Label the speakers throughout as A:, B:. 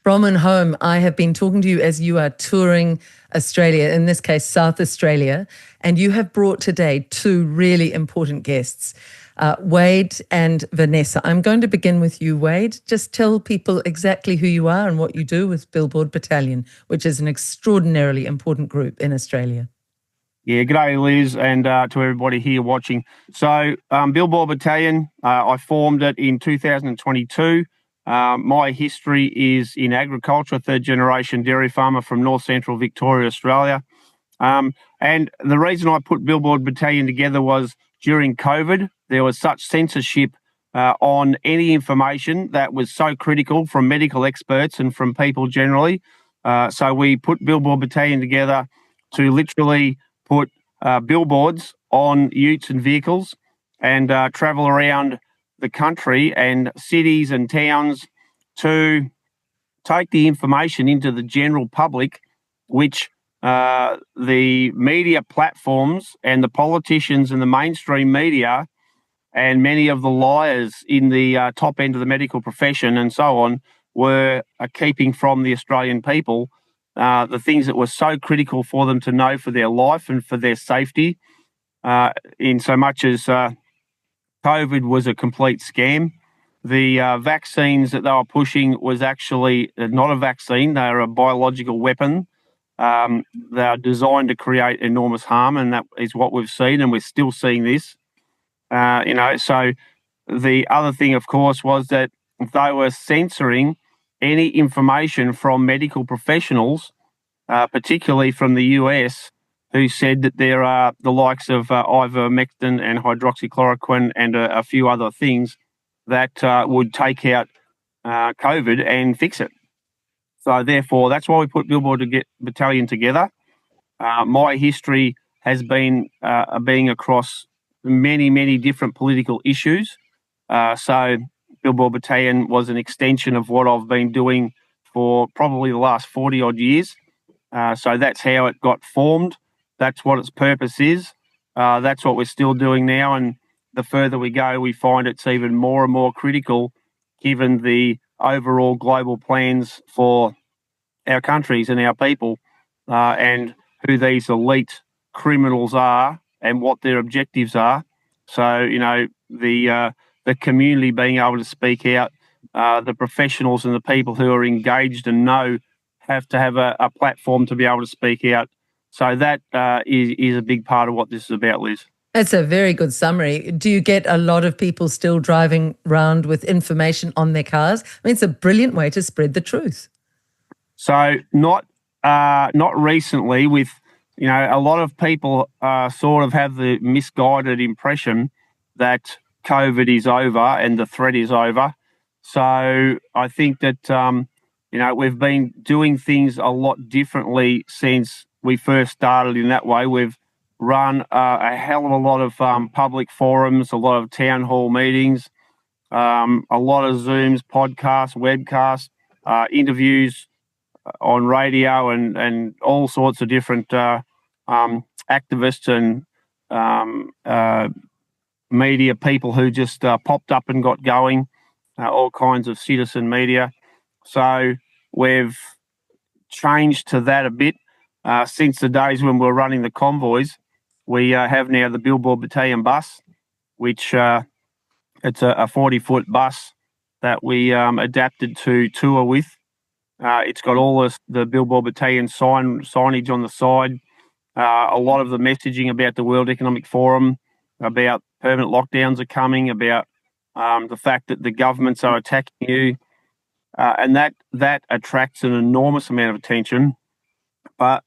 A: Bronwyn Holm, I have been talking to you as you are touring Australia, in this case, South Australia, and you have brought today two really important guests, Wade and Vanessa. I'm going to begin with you, Wade. Just tell people exactly who you are and what you do with Billboard Battalion, which is an extraordinarily important group in Australia.
B: Yeah, g'day Liz, and to everybody here watching. So Billboard Battalion, I formed it in 2022. My history is in agriculture, third generation dairy farmer from north central Victoria, Australia. And the reason I put Billboard Battalion together was during COVID, there was such censorship on any information that was so critical from medical experts and from people generally. So we put Billboard Battalion together to literally put billboards on utes and vehicles and travel around the country and cities and towns to take the information into the general public, which the media platforms and the politicians and the mainstream media and many of the liars in the top end of the medical profession and so on were keeping from the Australian people. The things that were so critical for them to know for their life and for their safety, in so much as COVID was a complete scam. The vaccines that they were pushing was actually not a vaccine. They are a biological weapon. They are designed to create enormous harm, and that is what we've seen, and we're still seeing this. So the other thing, of course, was that they were censoring any information from medical professionals, particularly from the US, who said that there are the likes of ivermectin and hydroxychloroquine and a few other things that would take out COVID and fix it. So therefore, that's why we put Billboard Battalion together. My history has been being across many, many different political issues. So Billboard Battalion was an extension of what I've been doing for probably the last 40 odd years. So that's how it got formed. That's what its purpose is. That's what we're still doing now. And the further we go, we find it's even more and more critical given the overall global plans for our countries and our people, and who these elite criminals are and what their objectives are. So, the community being able to speak out, the professionals and the people who are engaged and know have to have a platform to be able to speak out. So that is a big part of what this is about, Liz.
A: That's a very good summary. Do you get a lot of people still driving around with information on their cars? I mean, it's a brilliant way to spread the truth.
B: So not recently. With a lot of people sort of have the misguided impression that COVID is over and the threat is over. So I think that we've been doing things a lot differently since we first started in that way. We've run a hell of a lot of public forums, a lot of town hall meetings, a lot of Zooms, podcasts, webcasts, interviews on radio and all sorts of different activists and media people who just popped up and got going, all kinds of citizen media. So we've changed to that a bit since the days when we were running the convoys. We have now the Billboard Battalion bus, which it's a 40-foot bus that we adapted to tour with. It's got all the Billboard Battalion signage on the side, a lot of the messaging about the World Economic Forum, about permanent lockdowns are coming, about the fact that the governments are attacking you, and that attracts an enormous amount of attention. But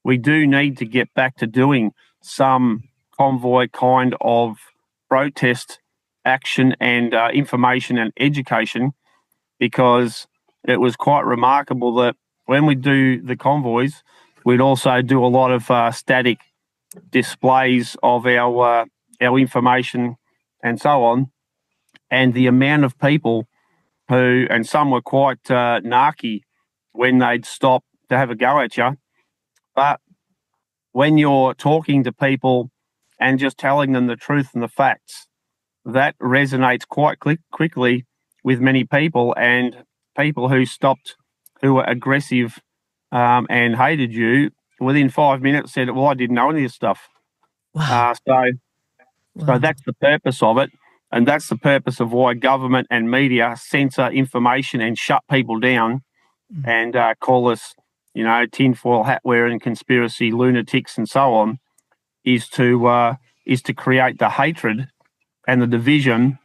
B: we do need to get back to doing some convoy kind of protest action and information and education, because it was quite remarkable that when we do the convoys, we'd also do a lot of static displays of our information and so on. And the amount of people who, and some were quite narky when they'd stop to have a go at you. But when you're talking to people and just telling them the truth and the facts, that resonates quite quickly with many people, and people who stopped who were aggressive and hated you, within 5 minutes said, well, I didn't know any of this stuff.
A: Wow.
B: So that's the purpose of it. And that's the purpose of why government and media censor information and shut people down and call us, tinfoil hat wearing, conspiracy lunatics and so on, is to create the hatred and the division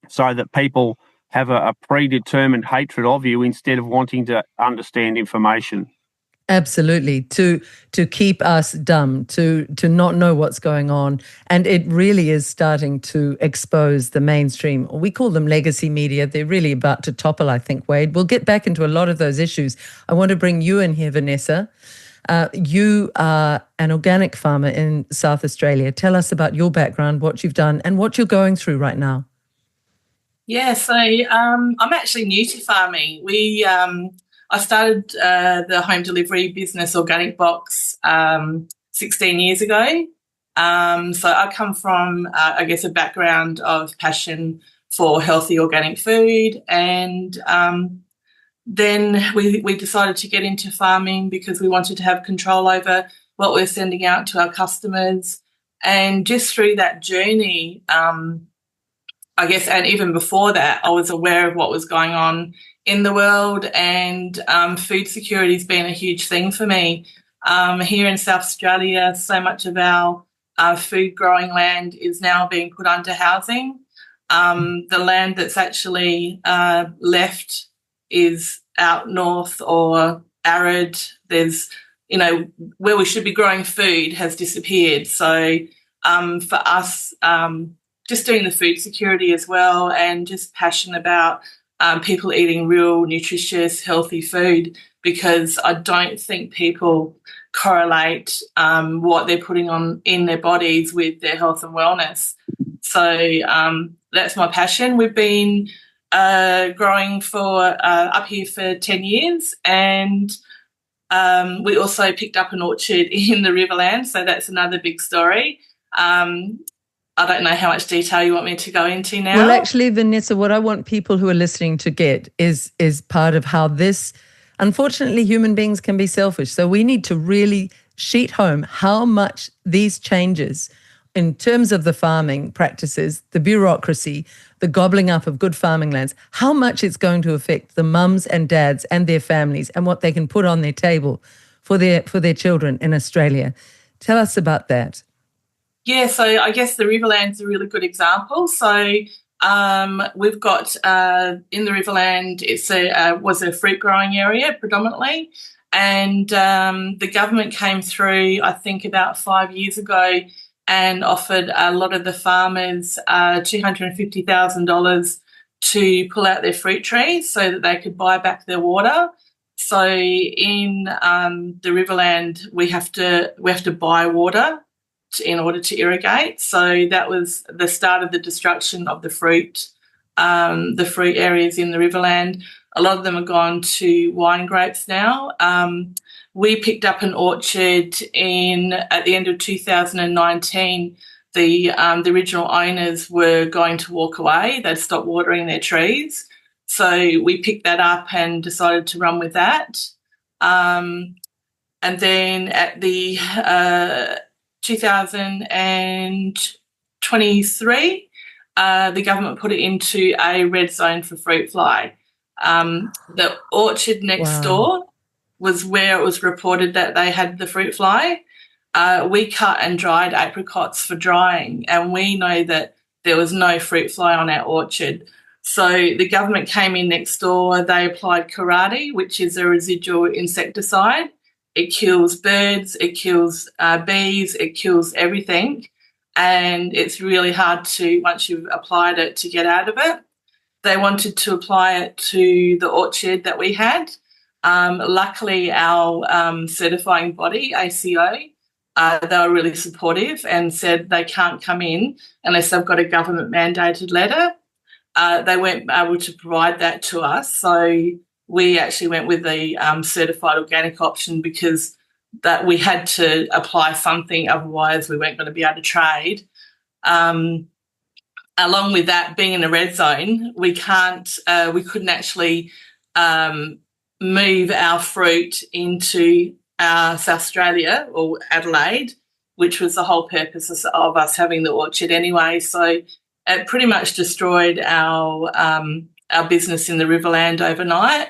B: so that people have a predetermined hatred of you instead of wanting to understand information.
A: Absolutely, to keep us dumb, to not know what's going on. And it really is starting to expose the mainstream. We call them legacy media. They're really about to topple, I think, Wade. We'll get back into a lot of those issues. I want to bring you in here, Vanessa. You are an organic farmer in South Australia. Tell us about your background, what you've done, and what you're going through right now.
C: Yeah, so I'm actually new to farming. I started the home delivery business Organic Box 16 years ago. So I come from, I guess, a background of passion for healthy organic food, and then we decided to get into farming because we wanted to have control over what we're sending out to our customers. And just through that journey, I guess, and even before that, I was aware of what was going on in the world, and food security has been a huge thing for me. Here in South Australia, so much of our food growing land is now being put under housing. The land that's actually left is out north or arid. There's, where we should be growing food has disappeared. So for us, just doing the food security as well, and just passionate about people eating real, nutritious, healthy food, because I don't think people correlate what they're putting on in their bodies with their health and wellness. So that's my passion. We've been growing for up here for 10 years, and we also picked up an orchard in the Riverland, so that's another big story. I don't know how much detail you want me to go into now.
A: Well, actually, Vanessa, what I want people who are listening to get is part of how this, unfortunately, human beings can be selfish. So we need to really sheet home how much these changes in terms of the farming practices, the bureaucracy, the gobbling up of good farming lands, how much it's going to affect the mums and dads and their families and what they can put on their table for their children in Australia. Tell us about that.
C: Yeah, so I guess the Riverland's a really good example. So we've got in the Riverland, was a fruit growing area predominantly, and the government came through, I think, about 5 years ago and offered a lot of the farmers $250,000 to pull out their fruit trees so that they could buy back their water. So in the Riverland, we have to buy water in order to irrigate. So that was the start of the destruction of the fruit areas in the Riverland. A lot of them are gone to wine grapes now. We picked up an orchard at the end of 2019. The original owners were going to walk away. They'd stopped watering their trees. So we picked that up and decided to run with that. And then at the 2023, the government put it into a red zone for fruit fly. The orchard next door was where it was reported that they had the fruit fly. We cut and dried apricots for drying, and we know that there was no fruit fly on our orchard. So the government came in next door. They applied karate, which is a residual insecticide. It kills birds, it kills bees, it kills everything. And it's really hard to, once you've applied it, to get out of it. They wanted to apply it to the orchard that we had. Luckily, our certifying body, ACO, they were really supportive and said they can't come in unless they've got a government mandated letter. They weren't able to provide that to us. So we actually went with the certified organic option because that we had to apply something, otherwise we weren't going to be able to trade. Along with that, being in a red zone, we couldn't actually move our fruit into South Australia or Adelaide, which was the whole purpose of us having the orchard anyway. So it pretty much destroyed our business in the Riverland overnight.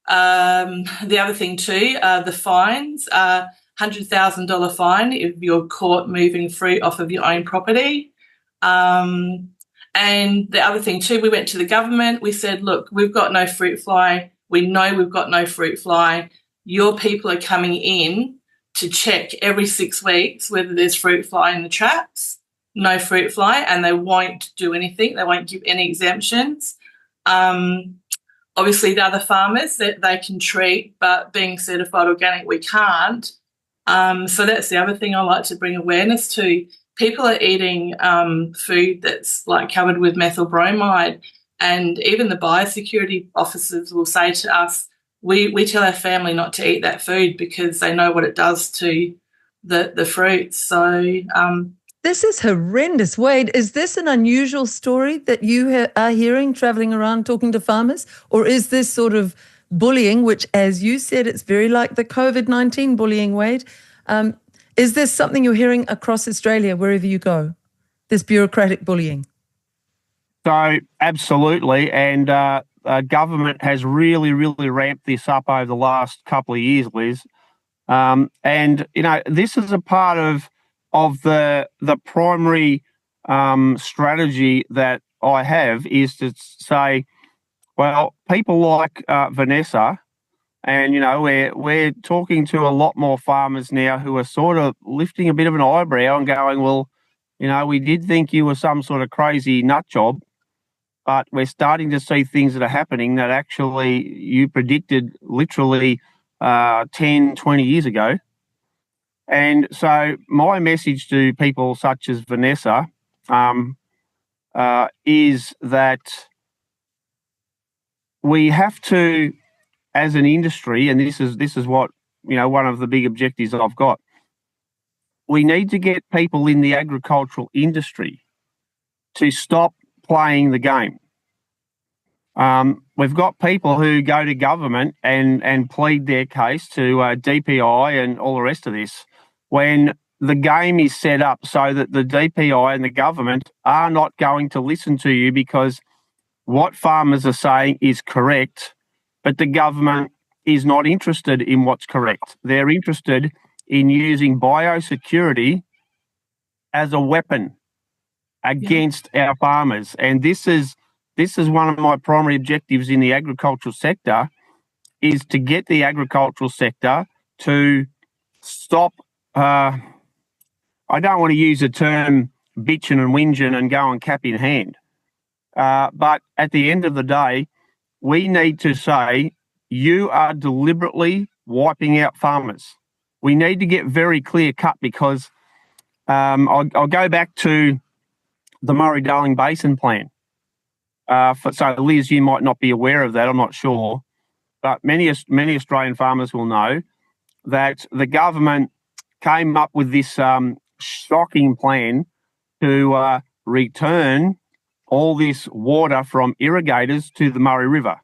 C: The other thing too, the fines, $100,000 fine if you're caught moving fruit off of your own property. And the other thing too, we went to the government. We said, look, we've got no fruit fly. We know we've got no fruit fly. Your people are coming in to check every 6 weeks whether there's fruit fly in the traps. No fruit fly, and they won't do anything. They won't give any exemptions. Obviously, the other farmers that they can treat, but being certified organic, we can't. So that's the other thing I like to bring awareness to. People are eating food that's like covered with methyl bromide, and even the biosecurity officers will say to us, we tell our family not to eat that food because they know what it does to the fruits. So
A: this is horrendous. Wade, is this an unusual story that you are hearing travelling around talking to farmers? Or is this sort of bullying, which, as you said, it's very like the COVID-19 bullying, Wade? Is this something you're hearing across Australia wherever you go, this bureaucratic bullying?
B: So absolutely, and government has really, really ramped this up over the last couple of years, Liz. And, you know, this is a part of the primary strategy that I have is to say, well, people like Vanessa, and, you know, we're talking to a lot more farmers now who are sort of lifting a bit of an eyebrow and going, well, you know, we did think you were some sort of crazy nut job, but we're starting to see things that are happening that actually you predicted literally 10, 20 years ago. And so my message to people such as Vanessa is that we have to, as an industry, and this is what, you know, one of the big objectives that I've got, we need to get people in the agricultural industry to stop playing the game. We've got people who go to government and plead their case to DPI and all the rest of this, when the game is set up so that the DPI and the government are not going to listen to you because what farmers are saying is correct, but the government is not interested in what's correct. They're interested in using biosecurity as a weapon against our farmers. And this is one of my primary objectives in the agricultural sector, is to get the agricultural sector to stop, I don't want to use the term bitching and whinging and going cap in hand. But at the end of the day, we need to say, you are deliberately wiping out farmers. We need to get very clear cut, because I'll go back to the Murray-Darling Basin Plan. So, Liz, you might not be aware of that, I'm not sure, but many Australian farmers will know that the government came up with this shocking plan to return all this water from irrigators to the Murray River,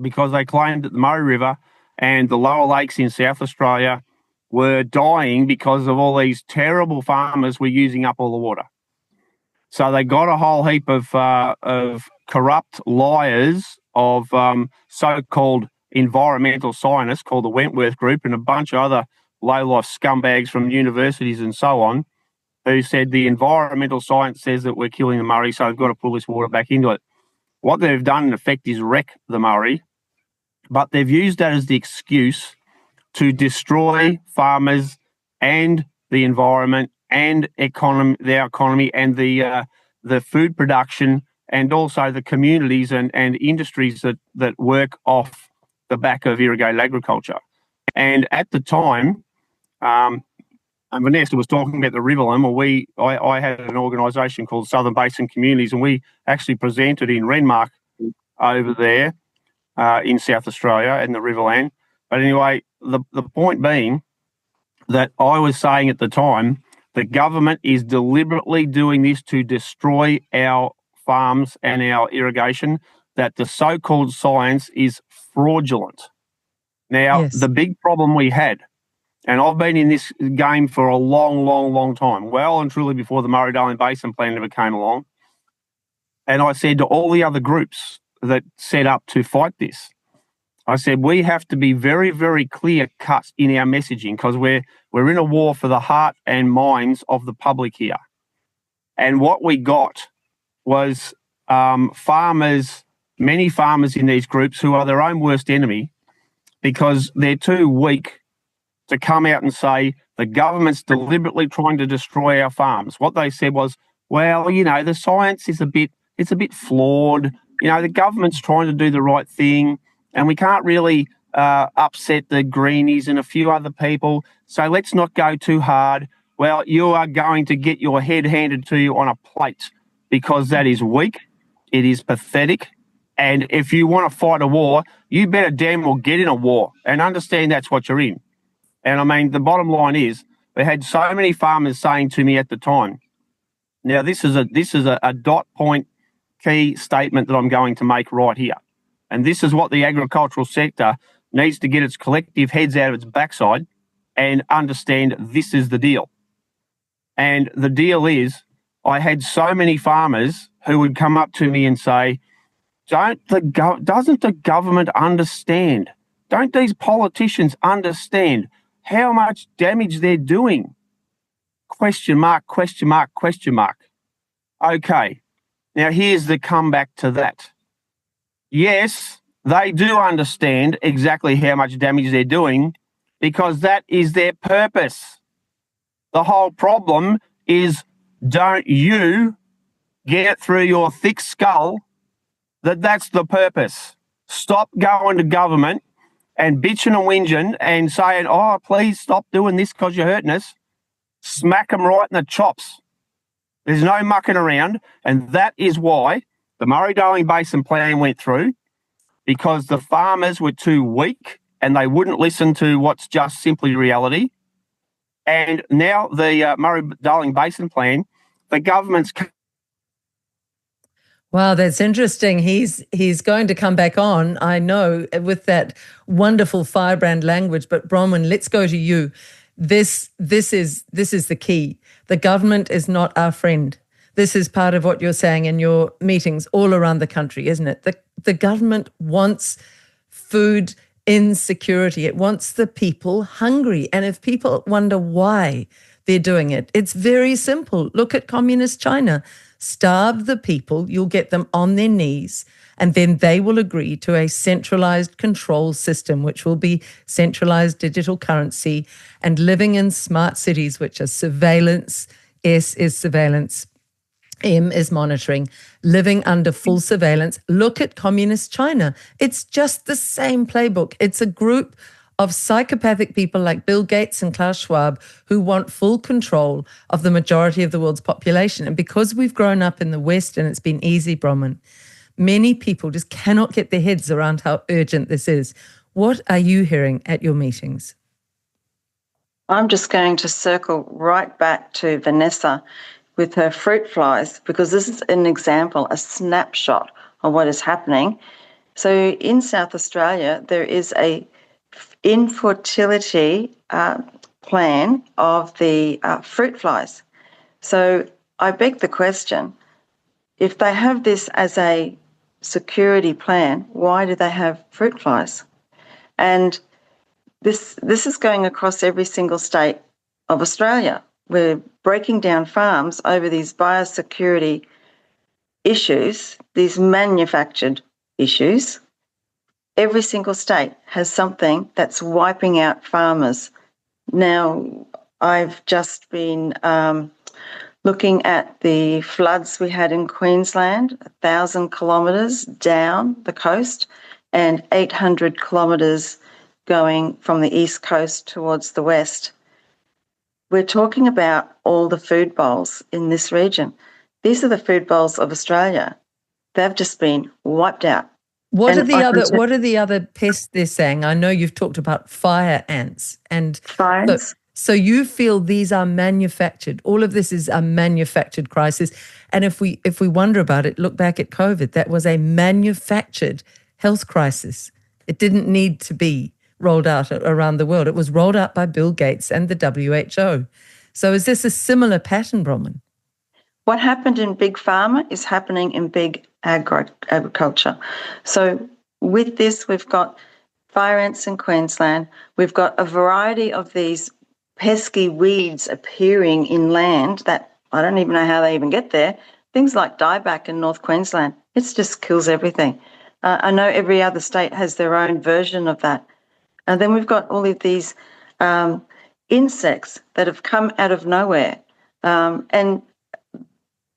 B: because they claimed that the Murray River and the lower lakes in South Australia were dying because of all these terrible farmers were using up all the water. So they got a whole heap of corrupt liars, of so-called environmental scientists called the Wentworth Group, and a bunch of other low-life scumbags from universities and so on, who said the environmental science says that we're killing the Murray, so we've got to pull this water back into it. What they've done, in effect, is wreck the Murray, but they've used that as the excuse to destroy farmers and the environment and their economy and the food production, and also the communities and industries that work off the back of irrigated agriculture. And at the time, and Vanessa was talking about the Riverland, I had an organisation called Southern Basin Communities, and we actually presented in Renmark over there in South Australia and the Riverland. But anyway, the point being that I was saying at the time, the government is deliberately doing this to destroy our farms and our irrigation, that the so-called science is fraudulent. Now,
A: Yes.
B: the big problem we had, and I've been in this game for a long, long, long time, well and truly before the Murray-Darling Basin Plan ever came along, and I said to all the other groups that set up to fight this, I said, we have to be very, very clear-cut in our messaging because we're in a war for the heart and minds of the public here. And what we got was farmers, many farmers in these groups who are their own worst enemy because they're too weak to come out and say the government's deliberately trying to destroy our farms. What they said was, well, you know, the science is a bit flawed. You know, the government's trying to do the right thing and we can't really upset the greenies and a few other people. So let's not go too hard. Well, you are going to get your head handed to you on a plate because that is weak. It is pathetic. And if you want to fight a war, you better damn well get in a war and understand that's what you're in. And I mean, the bottom line is we had so many farmers saying to me at the time, now this is a dot point key statement that I'm going to make right here. And this is what the agricultural sector needs to get its collective heads out of its backside and understand this is the deal. And the deal is I had so many farmers who would come up to me and say, doesn't the government understand? Don't these politicians understand how much damage they're doing? Question mark, question mark, question mark. Okay, now here's the comeback to that. Yes, they do understand exactly how much damage they're doing because that is their purpose. The whole problem is don't you get it through your thick skull that that's the purpose. Stop going to government and bitching and whinging and saying, oh, please stop doing this because you're hurting us. Smack them right in the chops. There's no mucking around. And that is why the Murray-Darling Basin Plan went through, because the farmers were too weak and they wouldn't listen to what's just simply reality. And now the Murray-Darling Basin Plan, the government's...
A: Wow, that's interesting. He's going to come back on, I know, with that wonderful firebrand language. But Bronwyn, let's go to you. This is the key. The government is not our friend. This is part of what you're saying in your meetings all around the country, isn't it? The government wants food insecurity. It wants the people hungry. And if people wonder why they're doing it, it's very simple. Look at communist China. Starve the people, you'll get them on their knees, and then they will agree to a centralized control system, which will be centralized digital currency and living in smart cities, which are surveillance. S is surveillance. M is monitoring, living under full surveillance. Look at communist China. It's just the same playbook. It's a group of psychopathic people like Bill Gates and Klaus Schwab who want full control of the majority of the world's population. And because we've grown up in the West and it's been easy, Bronwyn, many people just cannot get their heads around how urgent this is. What are you hearing at your meetings?
D: I'm just going to circle right back to Vanessa with her fruit flies, because this is an example, a snapshot of what is happening. So in South Australia, there is a infertility plan of the fruit flies. So I beg the question, if they have this as a security plan, why do they have fruit flies? And this is going across every single state of Australia. We're breaking down farms over these biosecurity issues, these manufactured issues. Every single state has something that's wiping out farmers. Now, I've just been looking at the floods we had in Queensland, 1,000 kilometres down the coast and 800 kilometres going from the east coast towards the west. We're talking about all the food bowls in this region. These are the food bowls of Australia. They've just been wiped out.
A: What are the other pests they're saying? I know you've talked about fire ants and
D: fires.
A: So you feel these are manufactured. All of this is a manufactured crisis. And if we wonder about it, look back at COVID. That was a manufactured health crisis. It didn't need to be. rolled out around the world. It was rolled out by Bill Gates and the WHO. So is this a similar pattern, Bronwyn?
D: What happened in big pharma is happening in big agriculture. So with this, we've got fire ants in Queensland. We've got a variety of these pesky weeds appearing in land that I don't even know how they even get there. Things like dieback in North Queensland, it just kills everything. I know every other state has their own version of that. And then we've got all of these insects that have come out of nowhere, and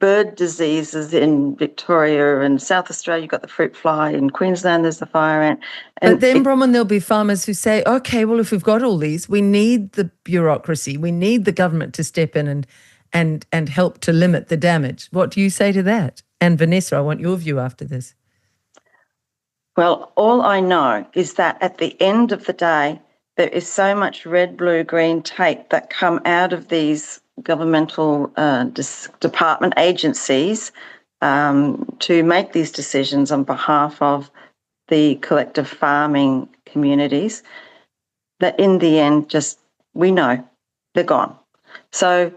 D: bird diseases in Victoria and South Australia. You've got the fruit fly. In Queensland, there's the fire ant.
A: And but then, Bronwyn, there'll be farmers who say, okay, well, if we've got all these, we need the bureaucracy. We need the government to step in and help to limit the damage. What do you say to that? And Vanessa, I want your view after this.
D: Well, all I know is that at the end of the day, there is so much red, blue, green tape that come out of these governmental department agencies to make these decisions on behalf of the collective farming communities, that in the end, we know they're gone. So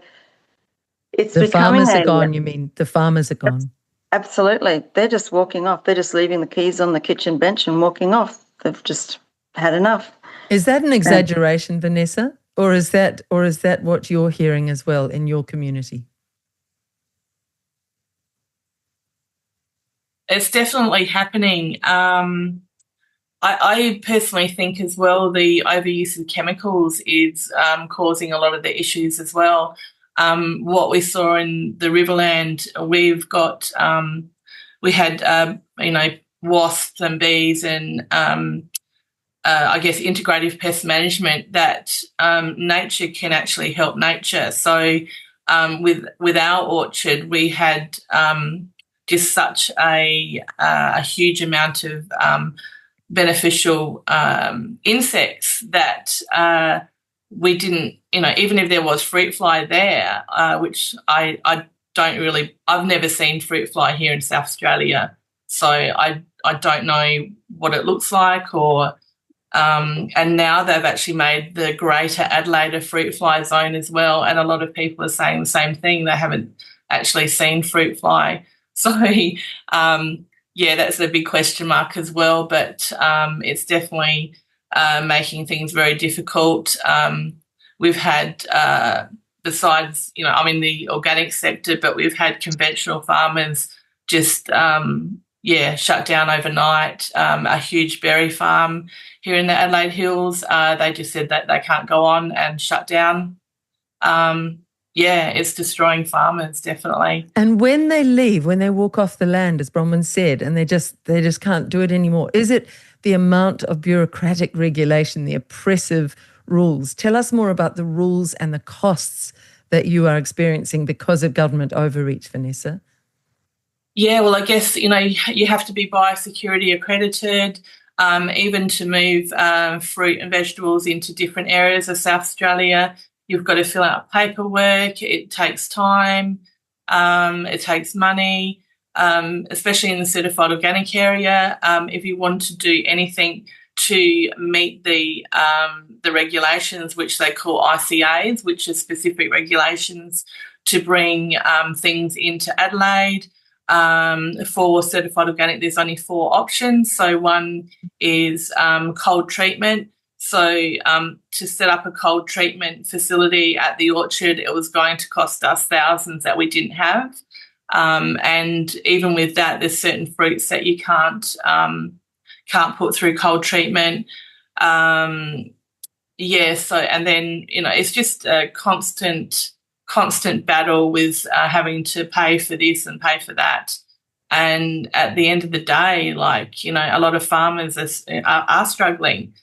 D: it's
A: the
D: becoming
A: farmers are gone, you mean? The farmers are gone.
D: Absolutely. They're just walking off. They're just leaving the keys on the kitchen bench and walking off. They've just had enough.
A: Is that an exaggeration, Vanessa? Or is that what you're hearing as well in your community?
C: It's definitely happening. I personally think as well the overuse of chemicals is causing a lot of the issues as well. What we saw in the Riverland, we had wasps and bees and I guess integrative pest management that nature can actually help nature. So with our orchard, we had just such a huge amount of beneficial insects that we didn't, even if there was fruit fly there, which I've never seen fruit fly here in South Australia, so I don't know what it looks like or. And now they've actually made the Greater Adelaide a fruit fly zone as well, and a lot of people are saying the same thing. They haven't actually seen fruit fly. So, that's a big question mark as well, but it's definitely making things very difficult. We've had, besides, I'm in the organic sector, but we've had conventional farmers just shut down overnight. A huge berry farm here in the Adelaide Hills, they just said that they can't go on and shut down. It's destroying farmers, definitely.
A: And when they leave, when they walk off the land, as Bronwyn said, and they just can't do it anymore, is it the amount of bureaucratic regulation, the oppressive rules? Tell us more about the rules and the costs that you are experiencing because of government overreach, Vanessa.
C: Yeah, well, I guess, you have to be biosecurity accredited, even to move fruit and vegetables into different areas of South Australia. You've got to fill out paperwork. It takes time. It takes money, especially in the certified organic area. If you want to do anything to meet the regulations, which they call ICAs, which are specific regulations to bring things into Adelaide, for certified organic, there's only 4 options. So one is cold treatment. So to set up a cold treatment facility at the orchard, it was going to cost us thousands that we didn't have. And even with that, there's certain fruits that you can't put through cold treatment. So and then it's just a constant battle with having to pay for this and pay for that. And at the end of the day, a lot of farmers are struggling.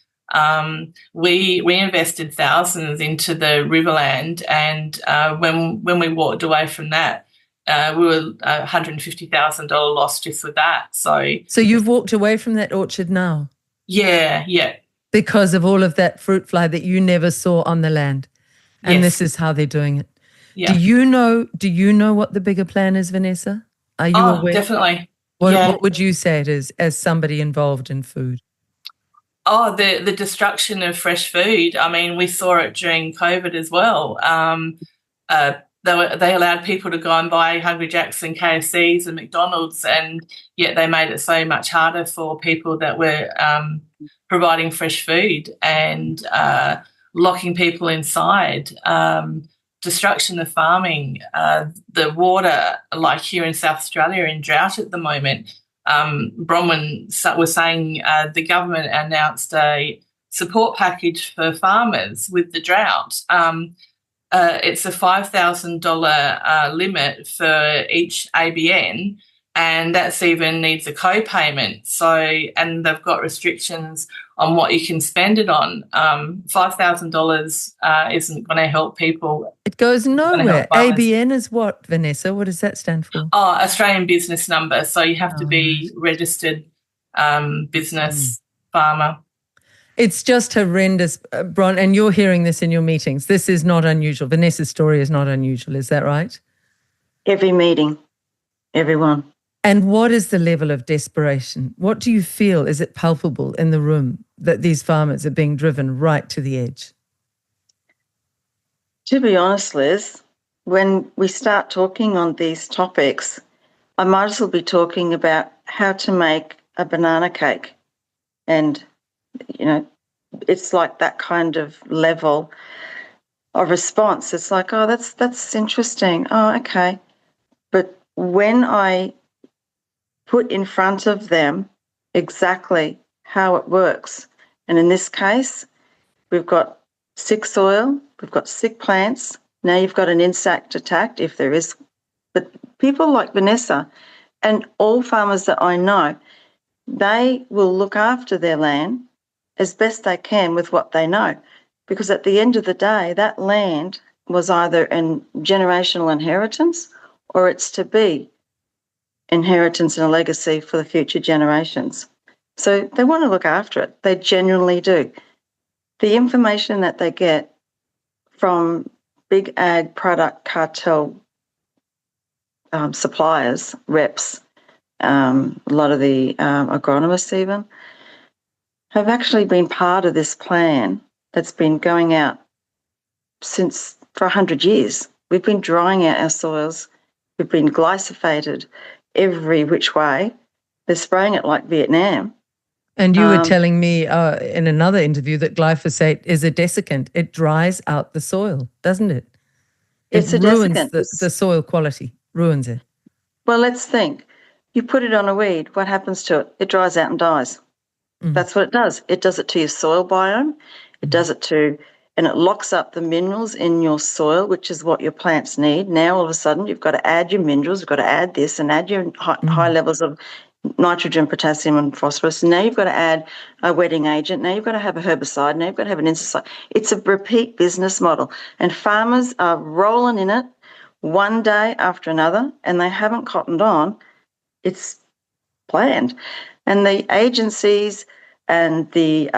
C: We invested thousands into the Riverland, and when we walked away from that, we were $150,000 loss just with that. So
A: you've walked away from that orchard now? Yeah. Because of all of that fruit fly that you never saw on the land, and yes. This is how they're doing it. Yeah. Do you know what the bigger plan is, Vanessa? Are you aware?
C: Definitely.
A: What would you say it is as somebody involved in food?
C: Oh, the destruction of fresh food. I mean, we saw it during COVID as well. They allowed people to go and buy Hungry Jacks and KFCs and McDonald's, and yet they made it so much harder for people that were providing fresh food and locking people inside. Destruction of farming, the water, like here in South Australia, in drought at the moment. Bronwyn was saying the government announced a support package for farmers with the drought. It's a $5,000 limit for each ABN, and that's even needs a co-payment. So, and they've got restrictions on what you can spend it on. $5,000 isn't going to help people.
A: It goes nowhere. ABN is what, Vanessa? What does that stand for?
C: Oh, Australian business number. So you have to be registered business farmer.
A: It's just horrendous, Bron, and you're hearing this in your meetings. This is not unusual. Vanessa's story is not unusual. Is that right?
D: Every meeting, everyone.
A: And what is the level of desperation? What do you feel? Is it palpable in the room that these farmers are being driven right to the edge?
D: To be honest, Liz, when we start talking on these topics, I might as well be talking about how to make a banana cake. And, you know, it's like that kind of level of response. It's like, oh, that's interesting. Oh, okay. But when I put in front of them exactly how it works, and in this case, we've got sick soil, we've got sick plants, now you've got an insect attack, if there is. But people like Vanessa and all farmers that I know, they will look after their land as best they can with what they know, because at the end of the day, that land was either a generational inheritance or it's to be inheritance and a legacy for the future generations. So they want to look after it. They genuinely do. The information that they get from big ag product cartel suppliers, reps, a lot of the agronomists even, have actually been part of this plan that's been going out for 100 years. We've been drying out our soils. We've been glyphosated every which way. They're spraying it like Vietnam.
A: And you were telling me in another interview that glyphosate is a desiccant. It dries out the soil, doesn't it?
D: It's a
A: ruins
D: desiccant.
A: the soil quality, ruins it.
D: Well, let's think. You put it on a weed, what happens to it? It dries out and dies. That's what it does. It does it to your soil biome. It does it and it locks up the minerals in your soil, which is what your plants need. Now, all of a sudden, you've got to add your minerals, you've got to add this and add your high levels of nitrogen, potassium and phosphorus. Now you've got to add a wetting agent. Now you've got to have a herbicide. Now you've got to have an insecticide. It's a repeat business model. And farmers are rolling in it one day after another, and they haven't cottoned on. It's planned. And the agencies and the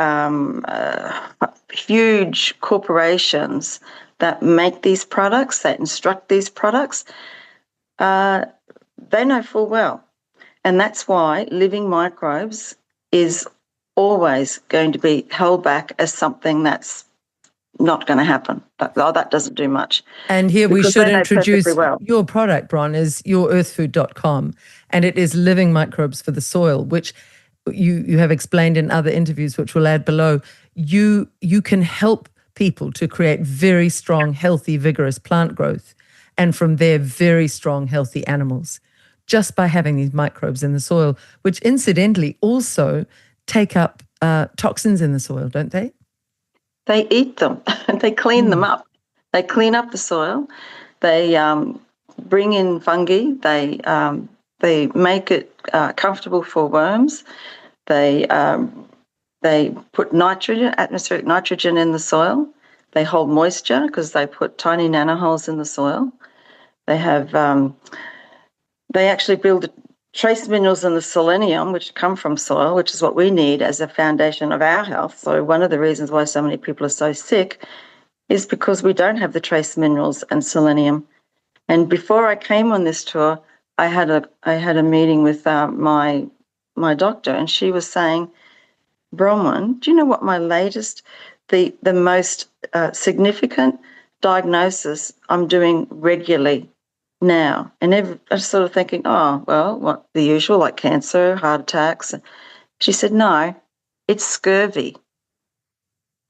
D: huge corporations that make these products, that instruct these products, they know full well. And that's why living microbes is always going to be held back as something that's not going to happen. That doesn't do much.
A: And here we should introduce
D: well.
A: Your product, Bron, is yourearthfood.com, and it is living microbes for the soil, which you have explained in other interviews, which we'll add below. You can help people to create very strong, healthy, vigorous plant growth, and from there, very strong, healthy animals, just by having these microbes in the soil, which incidentally also take up toxins in the soil, don't they?
D: They eat them. They clean them up. They clean up the soil. They bring in fungi. They make it comfortable for worms. They put nitrogen, atmospheric nitrogen in the soil. They hold moisture because they put tiny nanoholes in the soil. They have they actually build trace minerals in the selenium, which come from soil, which is what we need as a foundation of our health. So one of the reasons why so many people are so sick is because we don't have the trace minerals and selenium. And before I came on this tour, I had a meeting with my doctor, and she was saying Bronwyn, do you know what my latest, the most significant diagnosis I'm doing regularly now? And I was sort of thinking, oh, well, what the usual, like cancer, heart attacks. She said, no, it's scurvy.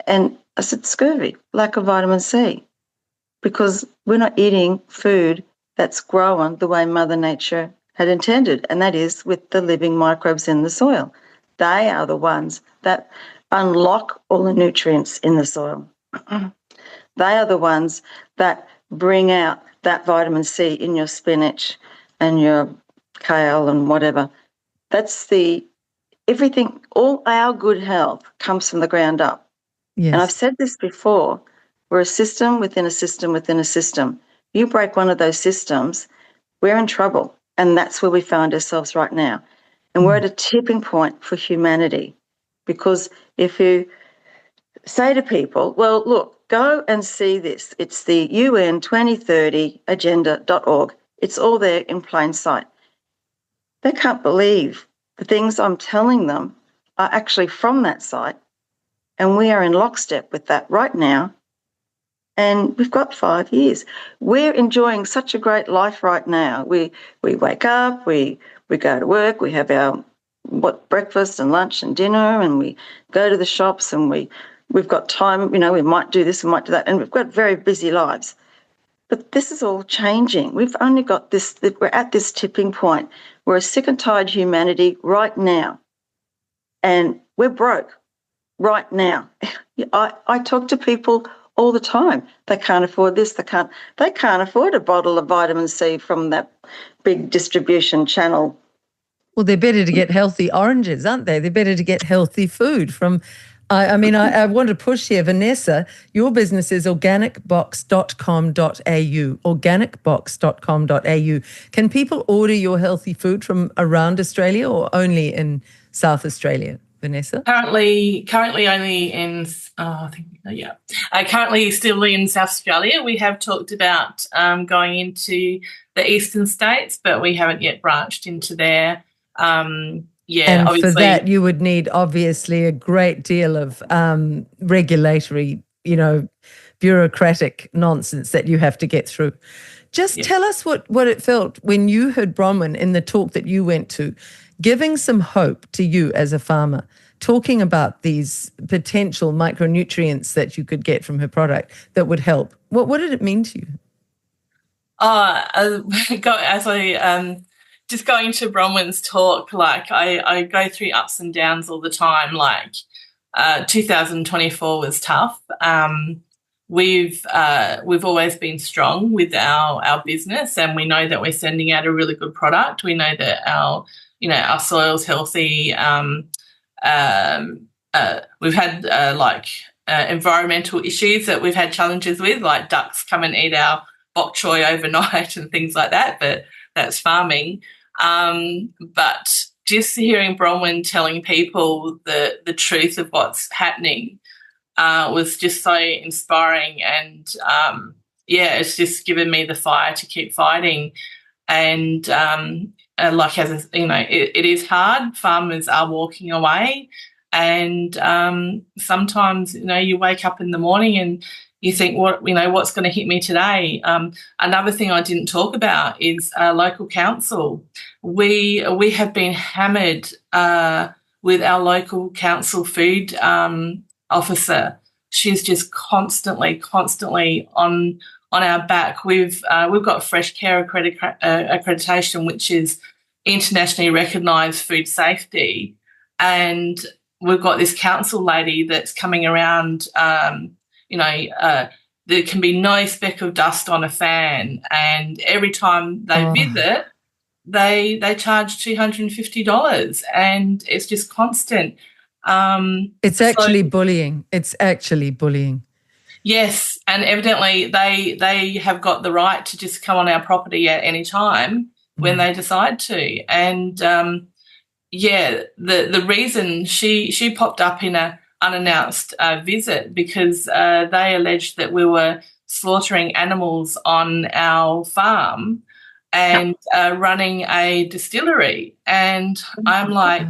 D: And I said, scurvy, lack of vitamin C, because we're not eating food that's grown the way Mother Nature had intended, and that is with the living microbes in the soil. They are the ones that unlock all the nutrients in the soil. They are the ones that bring out that vitamin C in your spinach and your kale and whatever. That's everything, all our good health comes from the ground up.
A: Yes.
D: And I've said this before, we're a system within a system within a system. You break one of those systems, we're in trouble. And that's where we find ourselves right now. And we're at a tipping point for humanity, because if you say to people, well, look, go and see this. It's the UN 2030 agenda.org. It's all there in plain sight. They can't believe the things I'm telling them are actually from that site. And we are in lockstep with that right now. And we've got 5 years. We're enjoying such a great life right now. We wake up, we go to work, we have our breakfast and lunch and dinner, and we go to the shops, and we've got time, we might do this, we might do that, and we've got very busy lives. But this is all changing. We've only got this, we're at this tipping point. We're a sick and tired humanity right now. And we're broke right now. I talk to people all the time. They can't afford this, they can't afford a bottle of vitamin C from that big distribution channel.
A: Well, they're better to get healthy oranges, aren't they? They're better to get healthy food from. I want to push here, Vanessa. Your business is organicbox.com.au. Organicbox.com.au. Can people order your healthy food from around Australia or only in South Australia, Vanessa?
C: Currently only in, currently still in South Australia. We have talked about going into the eastern states, but we haven't yet branched into there.
A: And
C: obviously,
A: for that, you would need obviously a great deal of regulatory, bureaucratic nonsense that you have to get through. Just tell us what it felt when you heard Bronwyn in the talk that you went to, giving some hope to you as a farmer, talking about these potential micronutrients that you could get from her product that would help. What did it mean to you?
C: Just going to Bronwyn's talk, like I go through ups and downs all the time. Like 2024 was tough. We've always been strong with our business, and we know that we're sending out a really good product. We know that our soil's healthy. We've had environmental issues that we've had challenges with, like ducks come and eat our bok choy overnight and things like that, but that's farming. But just hearing Bronwyn telling people the truth of what's happening was just so inspiring, and it's just given me the fire to keep fighting. And it is hard. Farmers are walking away, and sometimes you wake up in the morning and you think, what's going to hit me today? Another thing I didn't talk about is local council. We have been hammered with our local council food officer. She's just constantly on our back. We've got Fresh Care accreditation, which is internationally recognised food safety, and we've got this council lady that's coming around. There can be no speck of dust on a fan, and every time they visit, they charge $250, and it's just constant.
A: It's actually bullying. It's actually bullying.
C: Yes, and evidently they have got the right to just come on our property at any time when they decide to. And the reason she popped up in a unannounced visit because they alleged that we were slaughtering animals on our farm and running a distillery. And I'm like,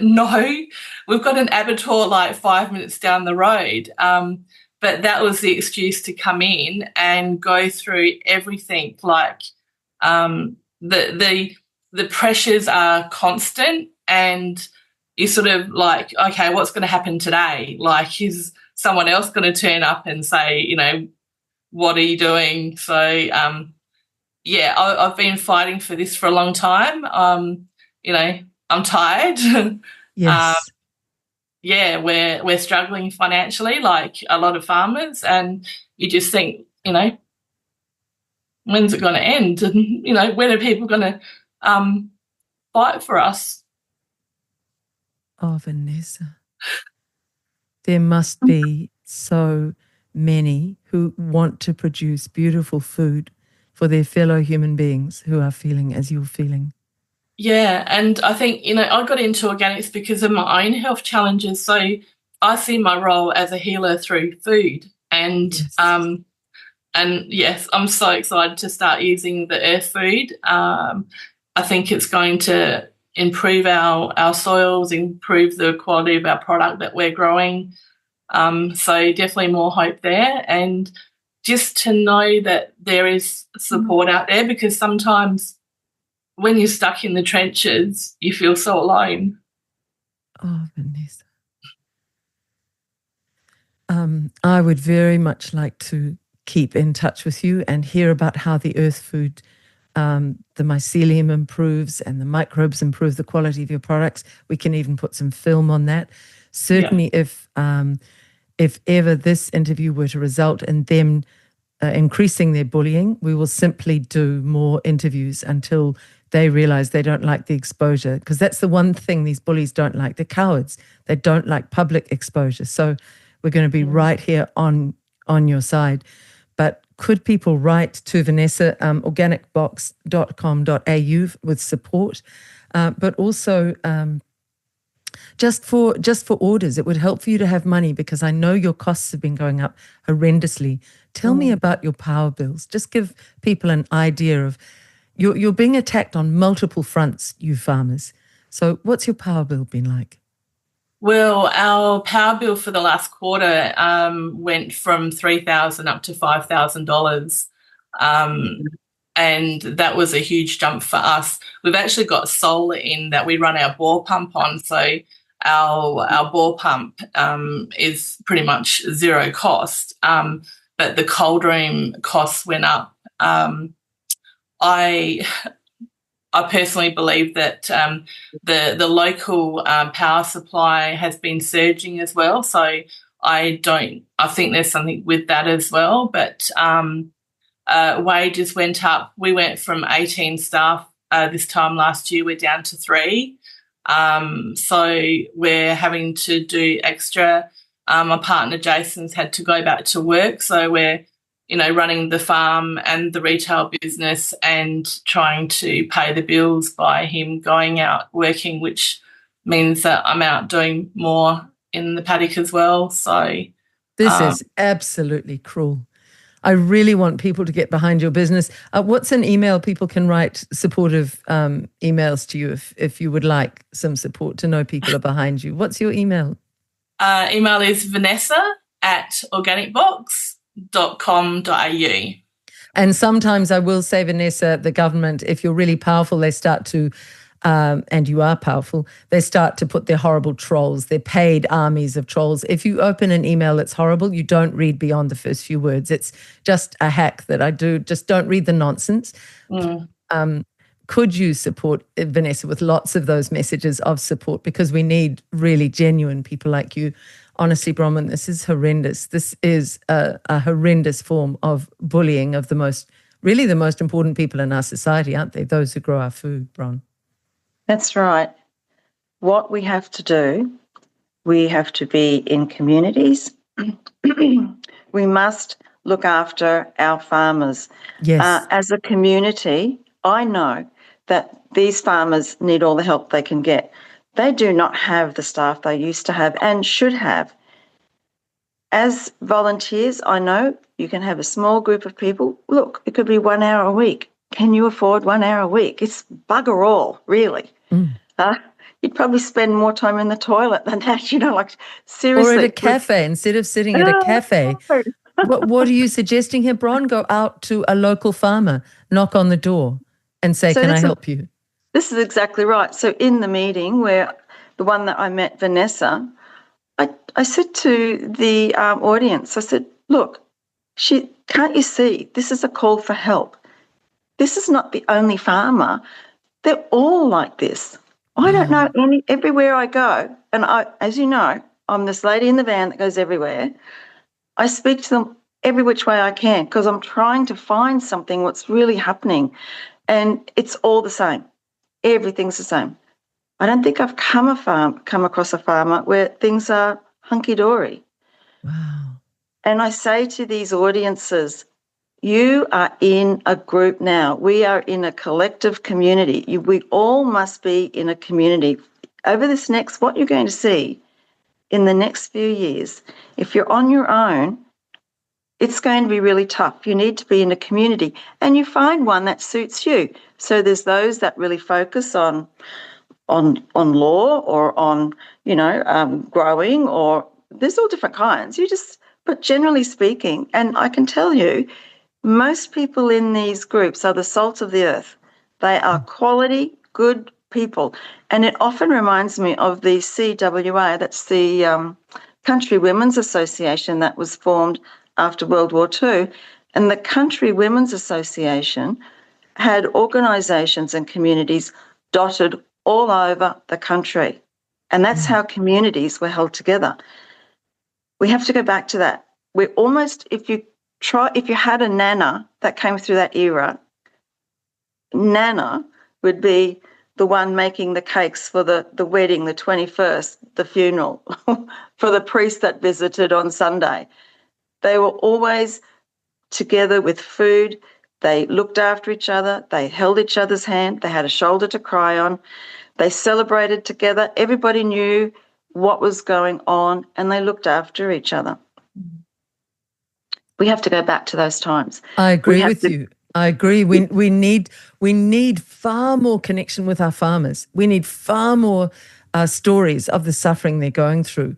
C: No, we've got an abattoir like 5 minutes down the road. But that was the excuse to come in and go through everything. Like the pressures are constant, and you're sort of like, okay, what's going to happen today? Like, is someone else going to turn up and say, you know, what are you doing? So, yeah, I've been fighting for this for a long time. You know, I'm tired.
A: Yes.
C: Yeah, we're struggling financially, like a lot of farmers, and you just think, you know, when's it going to end? And you know, when are people going to fight for us?
A: Oh, Vanessa, there must be so many who want to produce beautiful food for their fellow human beings who are feeling as you're feeling.
C: Yeah, and I think, you know, I got into organics because of my own health challenges. So I see my role as a healer through food. And
A: Yes.
C: and yes, I'm so excited to start using the earth food. I think it's going to improve our soils, improve the quality of our product that we're growing. So definitely more hope there. And just to know that there is support out there, because sometimes when you're stuck in the trenches, you feel so alone.
A: Oh, Vanessa. I would very much like to keep in touch with you and hear about how the earth food, the mycelium improves and the microbes improve the quality of your products. We can even put some film on that. Certainly, if ever this interview were to result in them increasing their bullying, we will simply do more interviews until they realize they don't like the exposure, because that's the one thing these bullies don't like. They're cowards. They don't like public exposure. So we're going to be right here on your side. But could people write to Vanessa, organicbox.com.au with support, but also just for orders? It would help for you to have money, because I know your costs have been going up horrendously. Tell me about your power bills. Just give people an idea of you're being attacked on multiple fronts, you farmers. So what's your power bill been like?
C: Well, our power bill for the last quarter went from $3,000 up to $5,000. And that was a huge jump for us. We've actually got solar in that we run our bore pump on. So our bore pump is pretty much zero cost. But the cold room costs went up. I personally believe that the local power supply has been surging as well. So I think there's something with that as well. But wages went up. We went from 18 staff this time last year. We're down to 3. So we're having to do extra. My partner Jason's had to go back to work. So we're running the farm and the retail business and trying to pay the bills by him going out working, which means that I'm out doing more in the paddock as well. So
A: this is absolutely cruel. I really want people to get behind your business. What's an email people can write supportive emails to you if you would like some support, to know people are behind you? What's your email?
C: Email is vanessa@organicbox.com.au.
A: And sometimes I will say, Vanessa, the government, if you're really powerful, they start to, and you are powerful, they start to put their horrible trolls, their paid armies of trolls. If you open an email that's horrible, you don't read beyond the first few words. It's just a hack that I do. Just don't read the nonsense. Could you support Vanessa with lots of those messages of support? Because we need really genuine people like you. Honestly, Bronwyn, this is horrendous. This is a horrendous form of bullying of the most important people in our society, aren't they? Those who grow our food, Bron.
D: That's right. What we have to do, we have to be in communities. We must look after our farmers.
A: Yes.
D: As a community, I know that these farmers need all the help they can get. They do not have the staff they used to have and should have. As volunteers, I know you can have a small group of people. Look, it could be 1 hour a week. Can you afford 1 hour a week? It's bugger all, really. you'd probably spend more time in the toilet than that, like
A: Or
D: seriously.
A: at a cafe, instead of sitting at a cafe. What are you suggesting here, Bron? Go out to a local farmer, knock on the door and say,
D: So
A: can I help you?
D: This is exactly right. So in the meeting where the one that I met, Vanessa, I said to the audience, I said, look, can't you see this is a call for help? This is not the only farmer. They're all like this. I don't know everywhere I go, and as you know, I'm this lady in the van that goes everywhere. I speak to them every which way I can because I'm trying to find something what's really happening, and it's all the same. Everything's the same. I don't think I've come across a farmer where things are hunky-dory.
A: Wow.
D: And I say to these audiences, you are in a group now. We are in a collective community. We all must be in a community. Over what you're going to see in the next few years, if you're on your own, it's going to be really tough. You need to be in a community and you find one that suits you. So there's those that really focus on law or on, growing, or there's all different kinds. But generally speaking, and I can tell you, most people in these groups are the salt of the earth. They are quality, good people. And it often reminds me of the CWA, that's the Country Women's Association that was formed after World War II. And the Country Women's Association had organisations and communities dotted all over the country. And that's how communities were held together. We have to go back to that. We're almost, if you had a nana that came through that era, nana would be the one making the cakes for the wedding, the 21st, the funeral, for the priest that visited on Sunday. They were always together with food. They looked after each other. They held each other's hand. They had a shoulder to cry on. They celebrated together. Everybody knew what was going on and they looked after each other. We have to go back to those times.
A: I agree with you. I agree. We need far more connection with our farmers. We need far more stories of the suffering they're going through.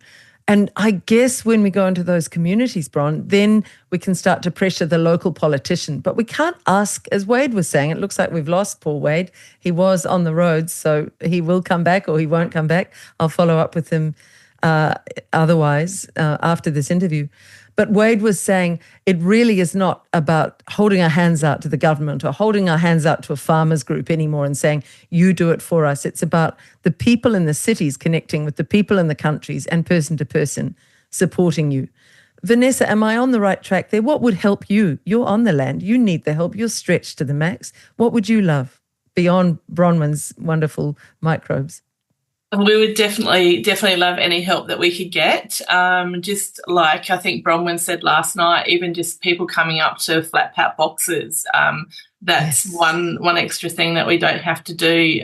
A: And I guess when we go into those communities, Bron, then we can start to pressure the local politician. But we can't ask, as Wade was saying, it looks like we've lost poor Wade. He was on the road, so he will come back or he won't come back. I'll follow up with him otherwise after this interview. But Wade was saying it really is not about holding our hands out to the government or holding our hands out to a farmers group anymore and saying, you do it for us. It's about the people in the cities connecting with the people in the countries and person to person supporting you. Vanessa, am I on the right track there? What would help you? You're on the land. You need the help. You're stretched to the max. What would you love beyond Bronwyn's wonderful microbes?
C: We would definitely love any help that we could get. Just like I think Bronwyn said last night, even just people coming up to flat pack boxes. That's one extra thing that we don't have to do.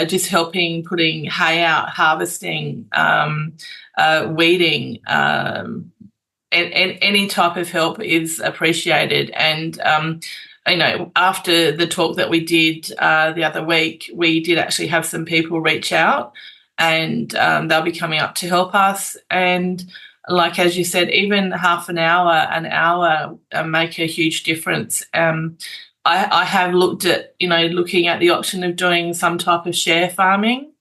C: Just helping putting hay out, harvesting, weeding, and any type of help is appreciated. And after the talk that we did the other week, we did actually have some people reach out and they'll be coming up to help us. And like, as you said, even half an hour make a huge difference. I have looked at, looking at the option of doing some type of share farming.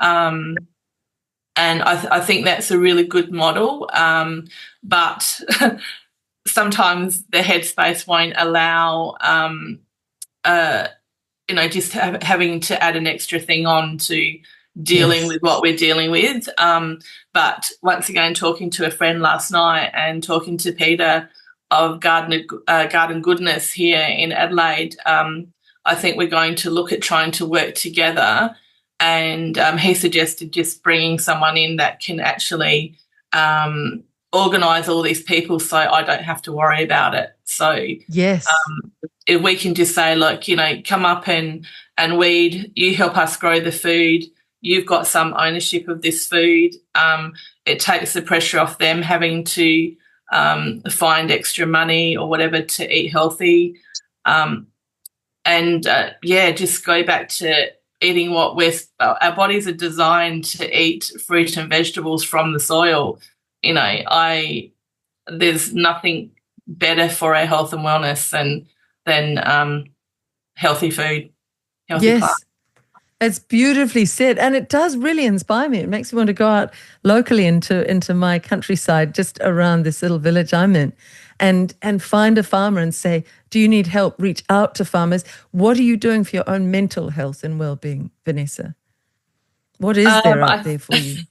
C: And I think that's a really good model. But sometimes the headspace won't allow, just having to add an extra thing on to dealing with what we're dealing with. But once again, talking to a friend last night and talking to Peter of Garden Goodness here in Adelaide, I think we're going to look at trying to work together. And he suggested just bringing someone in that can actually organise all these people so I don't have to worry about it. So if we can just say, look, come up and weed, you help us grow the food, you've got some ownership of this food, it takes the pressure off them having to find extra money or whatever to eat healthy. Just go back to eating what our bodies are designed to eat fruit and vegetables from the soil. There's nothing better for our health and wellness than healthy food, healthy plants.
A: Yes. It's beautifully said, and it does really inspire me. It makes me want to go out locally into my countryside, just around this little village I'm in, and find a farmer and say, do you need help? Reach out to farmers. What are you doing for your own mental health and well-being, Vanessa? What is there out there for you?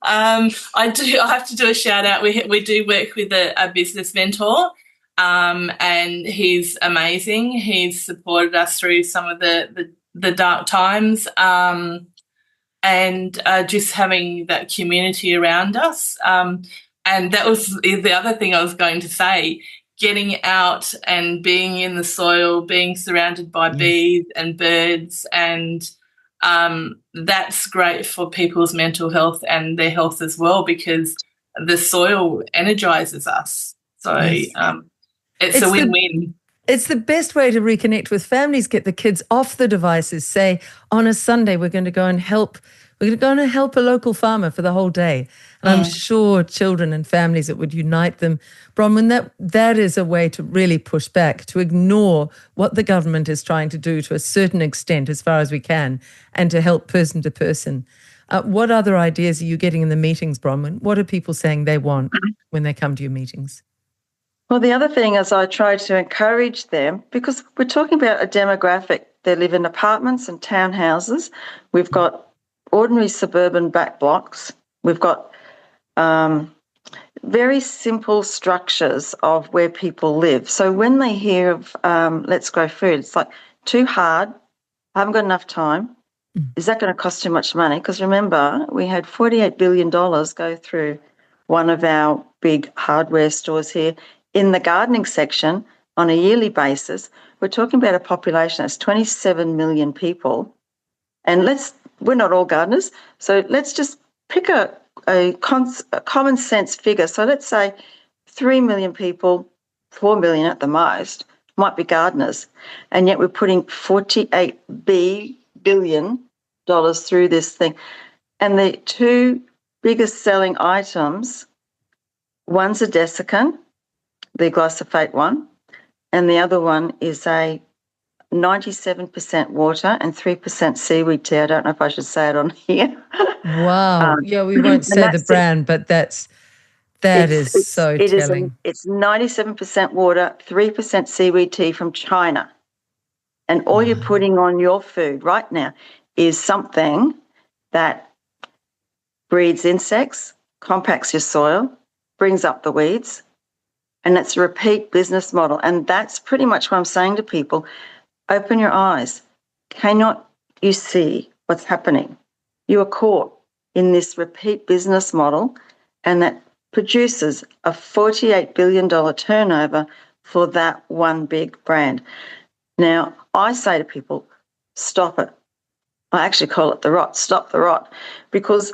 C: I have to do a shout out. We do work with a business mentor, and he's amazing. He's supported us through some of the dark times, and just having that community around us. And that was the other thing I was going to say, getting out and being in the soil, being surrounded by bees and birds, and that's great for people's mental health and their health as well, because the soil energizes us. So it's a win-win.
A: It's the best way to reconnect with families, get the kids off the devices, say on a Sunday we're going to go and help. We're going to help a local farmer for the whole day. And I'm sure children and families, it would unite them. Bronwyn, that is a way to really push back, to ignore what the government is trying to do to a certain extent as far as we can, and to help person to person. What other ideas are you getting in the meetings, Bronwyn? What are people saying they want when they come to your meetings?
D: Well, the other thing is I try to encourage them, because we're talking about a demographic. They live in apartments and townhouses. We've got ordinary suburban back blocks. We've got very simple structures of where people live. So when they hear of Let's Grow Food, it's like, too hard, I haven't got enough time. Is that going to cost too much money? Because remember, we had $48 billion go through one of our big hardware stores here in the gardening section on a yearly basis. We're talking about a population that's 27 million people. And we're not all gardeners, so let's just pick a common sense figure. So let's say 3 million people, 4 million at the most, might be gardeners, and yet we're putting $48 billion through this thing. And the two biggest selling items, one's a desiccant, the glyphosate one, and the other one is a 97% water and 3% seaweed tea. I don't know if I should say it on here.
A: Wow. Yeah, we won't say the brand, but that is so telling.
D: It's 97% water, 3% seaweed tea from China. And all you're putting on your food right now is something that breeds insects, compacts your soil, brings up the weeds, and it's a repeat business model. And that's pretty much what I'm saying to people. Open your eyes. Cannot you see what's happening? You are caught in this repeat business model, and that produces a $48 billion turnover for that one big brand. Now, I say to people, stop it. I actually call it the rot, stop the rot, because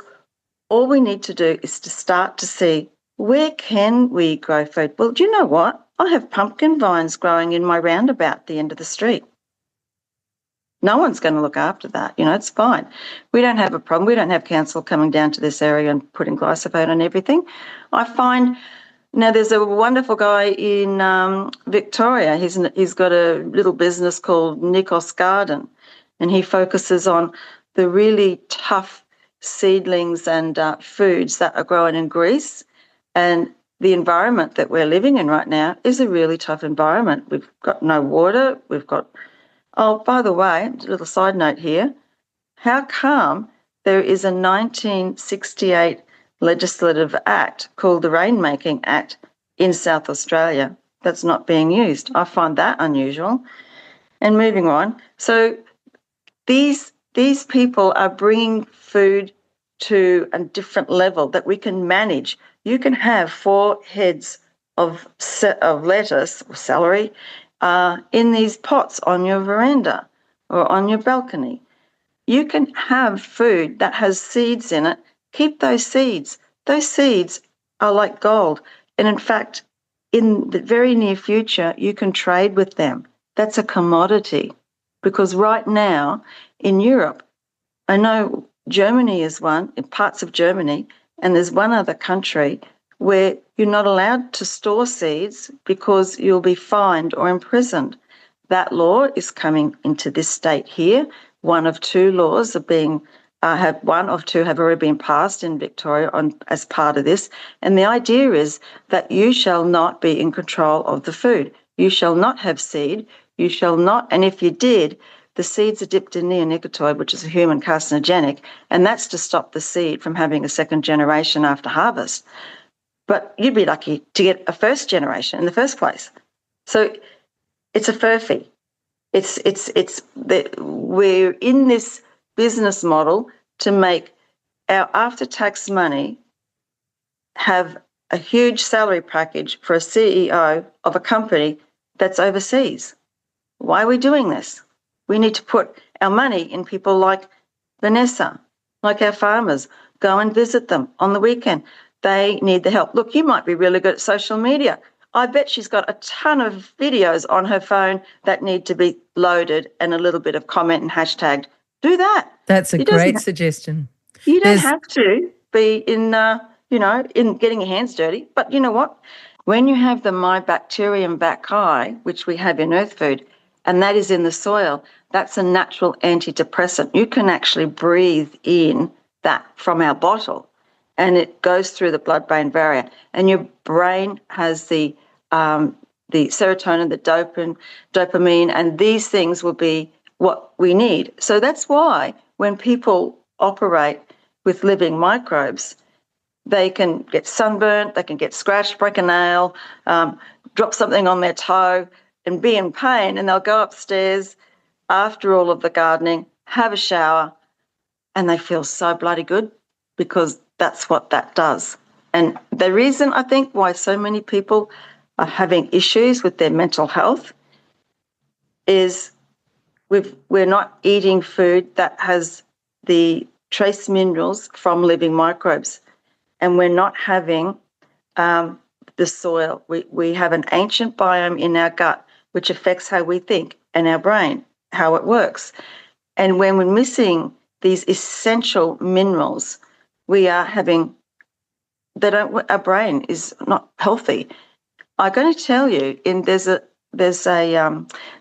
D: all we need to do is to start to see, where can we grow food? Well, do you know what? I have pumpkin vines growing in my roundabout at the end of the street. No one's going to look after that. It's fine. We don't have a problem. We don't have council coming down to this area and putting glyphosate on everything. I find now there's a wonderful guy in Victoria. He's got a little business called Nikos Garden, and he focuses on the really tough seedlings and foods that are grown in Greece. And the environment that we're living in right now is a really tough environment. We've got no water. We've got... Oh, by the way, a little side note here. How come there is a 1968 legislative act called the Rainmaking Act in South Australia that's not being used? I find that unusual. And moving on. So these people are bringing food to a different level that we can manage. You can have 4 heads of lettuce or celery in these pots on your veranda or on your balcony. You can have food that has seeds in it. Keep those seeds. Those seeds are like gold. And in fact, in the very near future, you can trade with them. That's a commodity, because right now in Europe. I know Germany is one, in parts of Germany, and there's one other country where you're not allowed to store seeds because you'll be fined or imprisoned. That law is coming into this state here. One of two laws are being, one of two have already been passed in Victoria as part of this. And the idea is that you shall not be in control of the food. You shall not have seed. You shall not, and if you did, the seeds are dipped in neonicotinoid, which is a human carcinogenic, and that's to stop the seed from having a second generation after harvest. But you'd be lucky to get a first generation in the first place. So it's a furphy. We're in this business model to make our after-tax money have a huge salary package for a CEO of a company that's overseas. Why are we doing this? We need to put our money in people like Vanessa, like our farmers. Go and visit them on the weekend. They need the help. Look, you might be really good at social media. I bet she's got a ton of videos on her phone that need to be loaded and a little bit of comment and hashtagged. Do that.
A: That's a great suggestion.
D: You don't have to be in getting your hands dirty. But you know what? When you have the mycobacterium vaccae, which we have in Earthfood, and that is in the soil, that's a natural antidepressant. You can actually breathe in that from our bottle, and it goes through the blood-brain barrier, and your brain has the serotonin, the dopamine, and these things will be what we need. So that's why when people operate with living microbes, they can get sunburnt, they can get scratched, break a nail, drop something on their toe and be in pain, and they'll go upstairs after all of the gardening, have a shower, and they feel so bloody good because that's what that does. And the reason I think why so many people are having issues with their mental health is we're not eating food that has the trace minerals from living microbes, and we're not having the soil. We have an ancient biome in our gut which affects how we think and our brain, how it works. And when we're missing these essential minerals, we are having our brain is not healthy. I'm going to tell you, there's a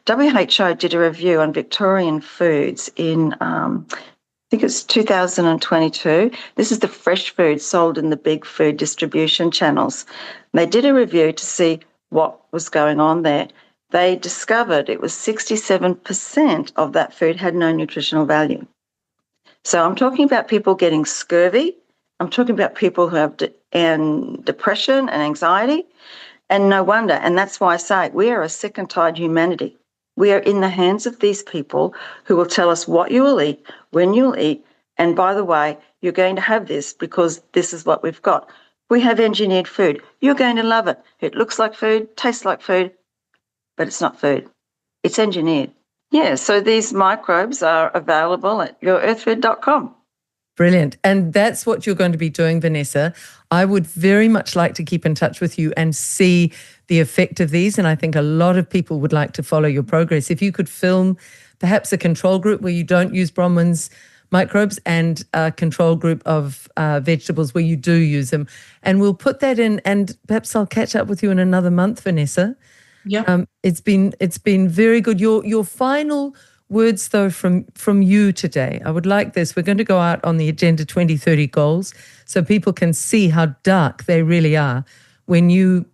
D: WHO did a review on Victorian foods in I think it's 2022. This is the fresh food sold in the big food distribution channels. They did a review to see what was going on there. They discovered it was 67% of that food had no nutritional value. So I'm talking about people getting scurvy. I'm talking about people who have depression and anxiety, and no wonder. And that's why I say we are a sick and tired humanity. We are in the hands of these people who will tell us what you will eat, when you'll eat, and by the way, you're going to have this because this is what we've got. We have engineered food. You're going to love it. It looks like food, tastes like food, but it's not food. It's engineered. Yeah, so these microbes are available at yourearthfood.com.
A: Brilliant. And that's what you're going to be doing, Vanessa. I would very much like to keep in touch with you and see the effect of these. And I think a lot of people would like to follow your progress. If you could film perhaps a control group where you don't use Bronwyn's microbes and a control group of vegetables where you do use them. And we'll put that in, and perhaps I'll catch up with you in another month, Vanessa.
C: Yeah.
A: It's been very good. Your final words, though, from you today. I would like this. We're going to go out on the Agenda 2030 goals so people can see how dark they really are. When you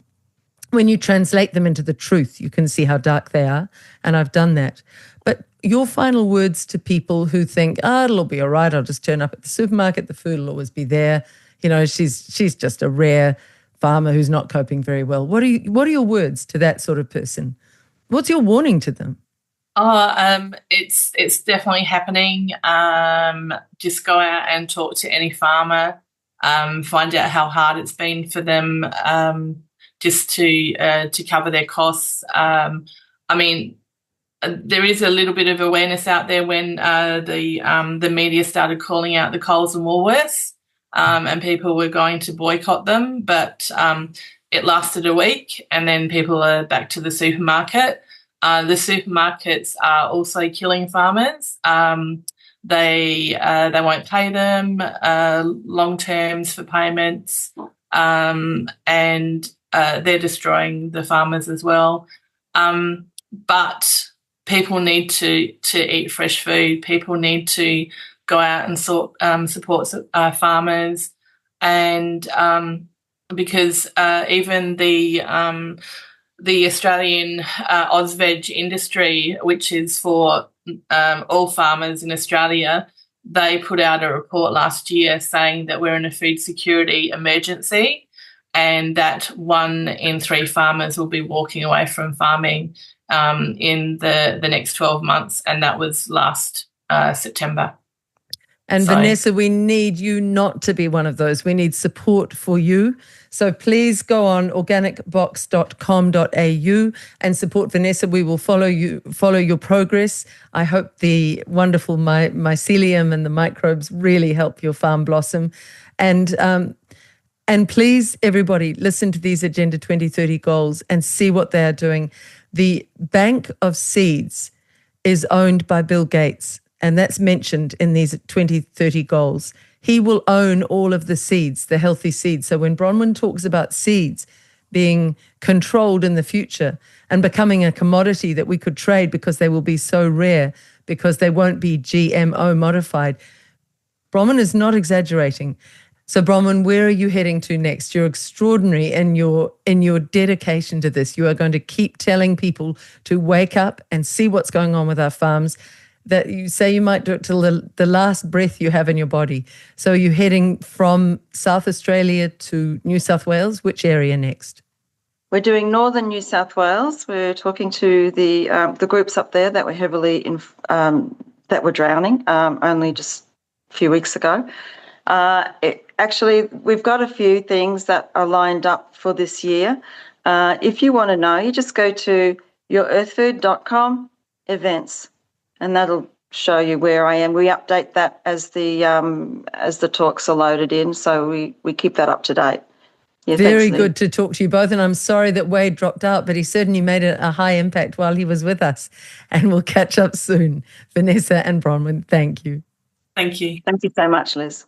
A: translate them into the truth, you can see how dark they are, and I've done that. But your final words to people who think, it'll all be all right, I'll just turn up at the supermarket, the food will always be there. You know, she's just a rare farmer who's not coping very well. What are your words to that sort of person? What's your warning to them?
C: It's definitely happening. Just go out and talk to any farmer, find out how hard it's been for them, just to cover their costs. I mean, there is a little bit of awareness out there when the media started calling out the Coles and Woolworths, and people were going to boycott them, but it lasted a week, and then people are back to the supermarket. The supermarkets are also killing farmers. They won't pay them long terms for payments, and they're destroying the farmers as well. But people need to eat fresh food. People need to go out and support farmers, and because even the Australian Ausveg industry, which is for all farmers in Australia, they put out a report last year saying that we're in a food security emergency and that 1 in 3 farmers will be walking away from farming in the next 12 months, and that was last September.
A: And Vanessa, we need you not to be one of those. We need support for you. So please go on organicbox.com.au and support Vanessa. We will follow your progress. I hope the wonderful mycelium and the microbes really help your farm blossom. And please, everybody, listen to these Agenda 2030 goals and see what they are doing. The Bank of Seeds is owned by Bill Gates, and that's mentioned in these 2030 goals. He will own all of the seeds, the healthy seeds. So when Bronwyn talks about seeds being controlled in the future and becoming a commodity that we could trade because they will be so rare, because they won't be GMO modified, Bronwyn is not exaggerating. So Bronwyn, where are you heading to next? You're extraordinary in your dedication to this. You are going to keep telling people to wake up and see what's going on with our farms, that you say you might do it till the last breath you have in your body. So you're heading from South Australia to New South Wales. Which area next?
D: We're doing northern New South Wales. We're talking to the groups up there that were heavily that were drowning only just a few weeks ago. Actually, we've got a few things that are lined up for this year. If you want to know, you just go to yourearthfood.com events, and that'll show you where I am. We update that as the talks are loaded in, so we keep that up to date. Yeah,
A: very good to talk to you both, and I'm sorry that Wade dropped out, but he certainly made a high impact while he was with us, and we'll catch up soon. Vanessa and Bronwyn, thank you.
C: Thank you.
D: Thank you so much, Liz.